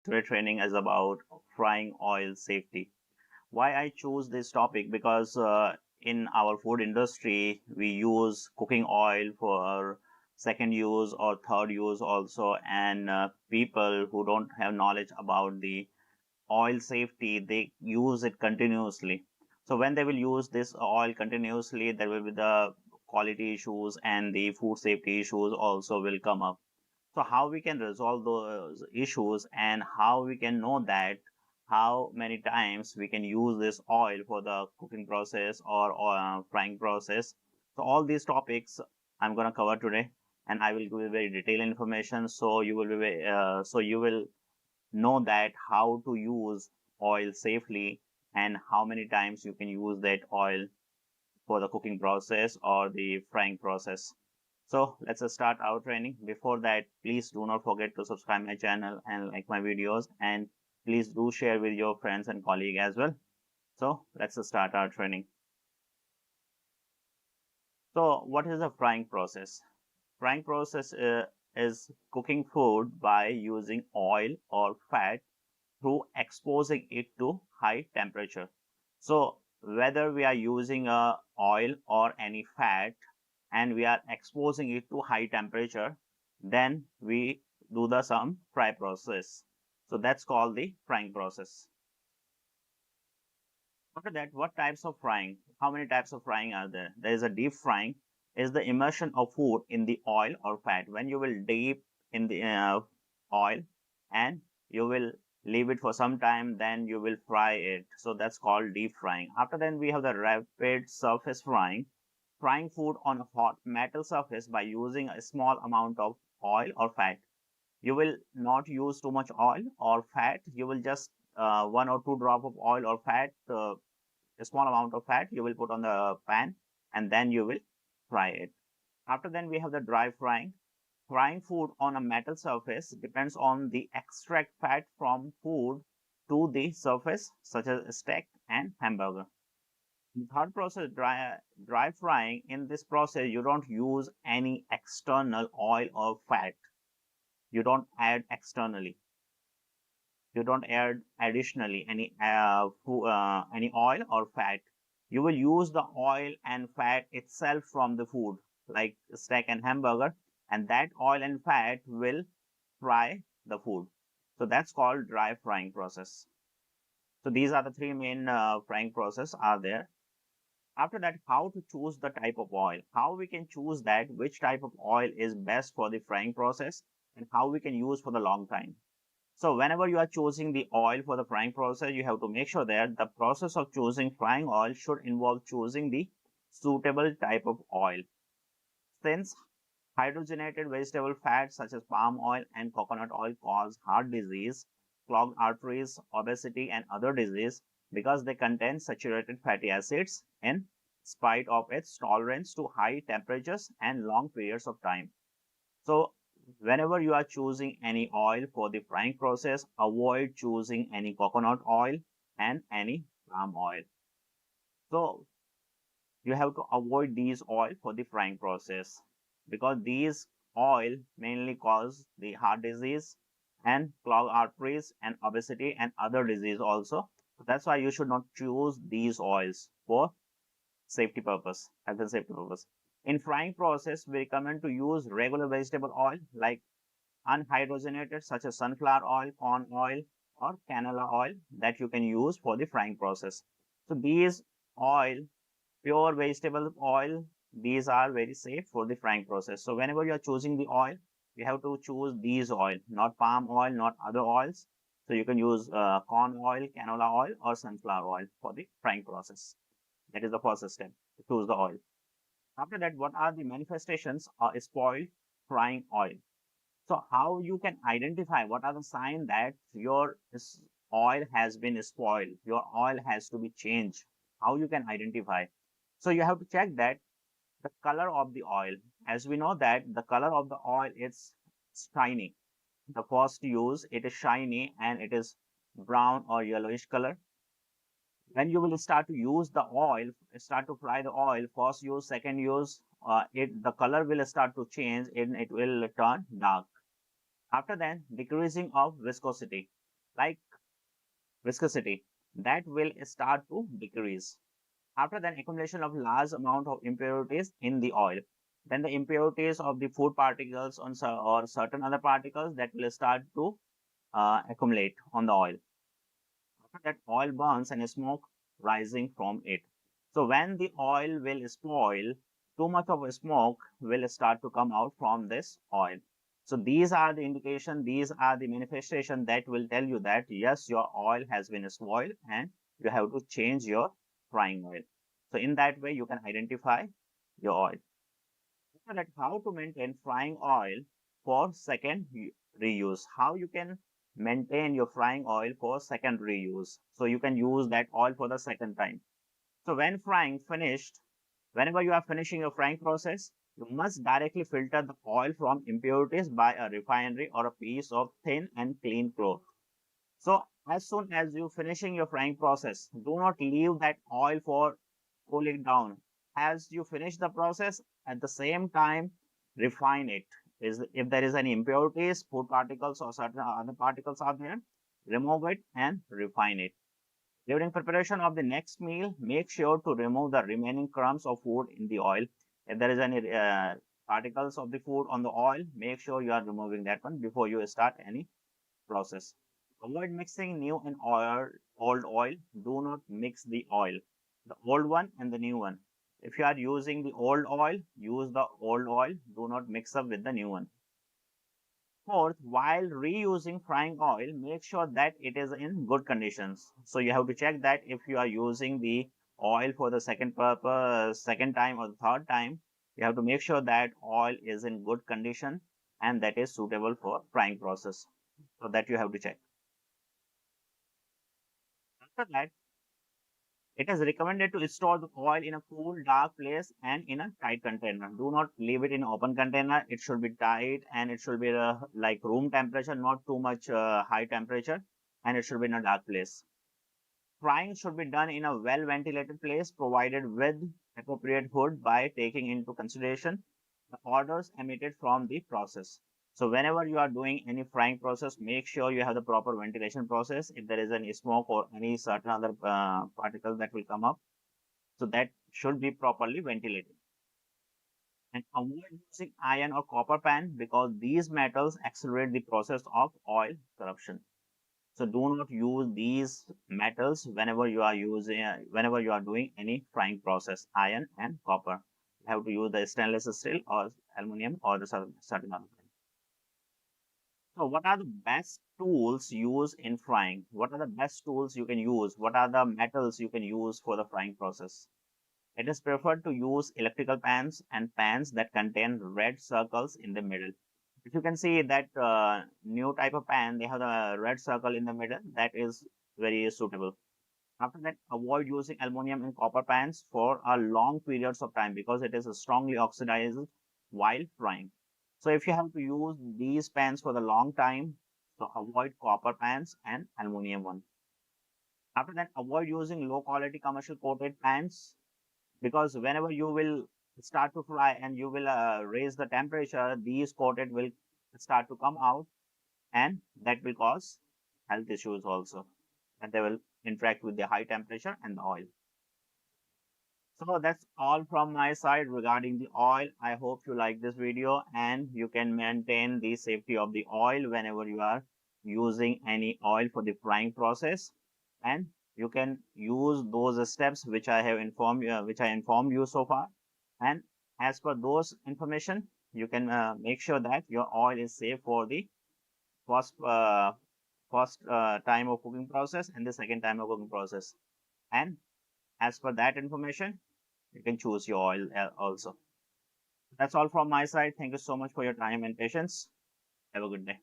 Today training is about frying oil safety. Why I choose this topic? Because in our food industry, we use cooking oil for second use or third use also, and people who don't have knowledge about the oil safety, they use it continuously. So when they will use this oil continuously, there will be the quality issues and the food safety issues also will come up. So how we can resolve those issues and how we can know that how many times we can use this oil for the cooking process or frying process. So all these topics I'm going to cover today, and I will give you very detailed information so you will be so you will know that how to use oil safely and how many times you can use that oil for the cooking process or the frying process. So let's start our training. Before that, please do not forget to subscribe my channel and like my videos, and please do share with your friends and colleagues as well. So let's start our training. So what is the frying process? Frying process is cooking food by using oil or fat through exposing it to high temperature. So whether we are using oil or any fat and we are exposing it to high temperature, then we do the some fry process. So that's called the frying process. After that, what types of frying? How many types of frying are there? There is a deep frying, is the immersion of food in the oil or fat. When you will deep in the oil and you will leave it for some time, then you will fry it. So that's called deep frying. After then, we have the rapid surface frying, frying food on a hot metal surface by using a small amount of oil or fat. You will not use too much oil or fat. You will just one or two drop of oil or fat, a small amount of fat you will put on the pan, and then you will fry it. After then, we have the dry frying. Frying food on a metal surface depends on the extract fat from food to the surface, such as steak and hamburger. The third process, dry frying. In this process, you don't use any external oil or fat. You don't add externally. You don't add additionally any oil or fat. You will use the oil and fat itself from the food, like steak and hamburger, and that oil and fat will fry the food. So that's called dry frying process. So these are the three main frying process are there. After that, how to choose the type of oil, how we can choose that which type of oil is best for the frying process and how we can use for the long time. So whenever you are choosing the oil for the frying process, you have to make sure that the process of choosing frying oil should involve choosing the suitable type of oil. Since hydrogenated vegetable fats such as palm oil and coconut oil cause heart disease, clogged arteries, obesity, and other disease because they contain saturated fatty acids in spite of its tolerance to high temperatures and long periods of time. So whenever you are choosing any oil for the frying process, avoid choosing any coconut oil and any palm oil. So you have to avoid these oil for the frying process because these oil mainly cause the heart disease and clogged arteries and obesity and other disease also. That's why you should not choose these oils for safety purpose, health and safety purpose. In frying process, we recommend to use regular vegetable oil like unhydrogenated such as sunflower oil, corn oil, or canola oil that you can use for the frying process. So these oil, pure vegetable oil, these are very safe for the frying process. So whenever you are choosing the oil, you have to choose these oil, not palm oil, not other oils. So you can use corn oil, canola oil, or sunflower oil for the frying process. That is the first step to choose the oil. After that, what are the manifestations of spoiled frying oil? So how you can identify what are the signs that your oil has been spoiled, your oil has to be changed? How you can identify? So you have to check that the color of the oil. As we know that the color of the oil is shiny. The first use it is shiny and it is brown or yellowish color. When you will start to use the oil, start to fry the oil, first use, second use, the color will start to change and it will turn dark. After that, decreasing of viscosity. like viscosity, that will start to decrease. After that, accumulation of large amount of impurities in the oil, then the impurities of the food particles on or certain other particles that will start to accumulate on the oil. After that, oil burns and smoke rising from it. So when the oil will spoil, too much of a smoke will start to come out from this oil. So these are the indication, these are the manifestation that will tell you that yes, your oil has been spoiled and you have to change your frying oil. So in that way, you can identify your oil. After that, how to maintain frying oil for second reuse. How you can maintain your frying oil for second reuse. So you can use that oil for the second time. So when frying finished, whenever you are finishing your frying process, you must directly filter the oil from impurities by a refinery or a piece of thin and clean cloth. So as soon as you finishing your frying process, do not leave that oil for cooling down. As you finish the process, at the same time, refine it. If there is any impurities, food particles or certain other particles are there, remove it and refine it. During preparation of the next meal, make sure to remove the remaining crumbs of food in the oil. If there is any particles of the food on the oil, make sure you are removing that one before you start any process. Avoid mixing new and old oil. Do not mix the oil, the old one and the new one. If you are using the old oil, use the old oil. Do not mix up with the new one. Fourth, while reusing frying oil, make sure that it is in good conditions. So you have to check that if you are using the oil for the second purpose, second time or the third time, you have to make sure that oil is in good condition and that is suitable for frying process. So that you have to check. After that, it is recommended to store the oil in a cool, dark place and in a tight container. Do not leave it in open container. It should be tight and it should be like room temperature, not too much high temperature, and it should be in a dark place. Frying should be done in a well ventilated place provided with appropriate hood by taking into consideration the odors emitted from the process. So whenever you are doing any frying process, make sure you have the proper ventilation process. If there is any smoke or any certain other particles that will come up, so that should be properly ventilated. And avoid using iron or copper pan because these metals accelerate the process of oil corruption. So do not use these metals whenever you are whenever you are doing any frying process, iron and copper. You have to use the stainless steel or aluminum or the certain other. So what are the best tools used in frying? What are the best tools you can use? What are the metals you can use for the frying process? It is preferred to use electrical pans and pans that contain red circles in the middle. If you can see that new type of pan, they have the red circle in the middle. That is very suitable. After that, avoid using aluminum and copper pans for a long periods of time because it is strongly oxidized while frying. So if you have to use these pans for the long time, so avoid copper pans and aluminum one. After that, avoid using low quality commercial coated pans because whenever you will start to fry and you will raise the temperature, these coated will start to come out and that will cause health issues also, and they will interact with the high temperature and the oil. So that's all from my side regarding the oil. I hope you like this video and you can maintain the safety of the oil whenever you are using any oil for the frying process, and you can use those steps which I have informed you, which I informed you so far. And as per those information, you can make sure that your oil is safe for the first time of cooking process and the second time of cooking process. And as per that information, you can choose your oil also. That's all from my side. Thank you so much for your time and patience. Have a good day.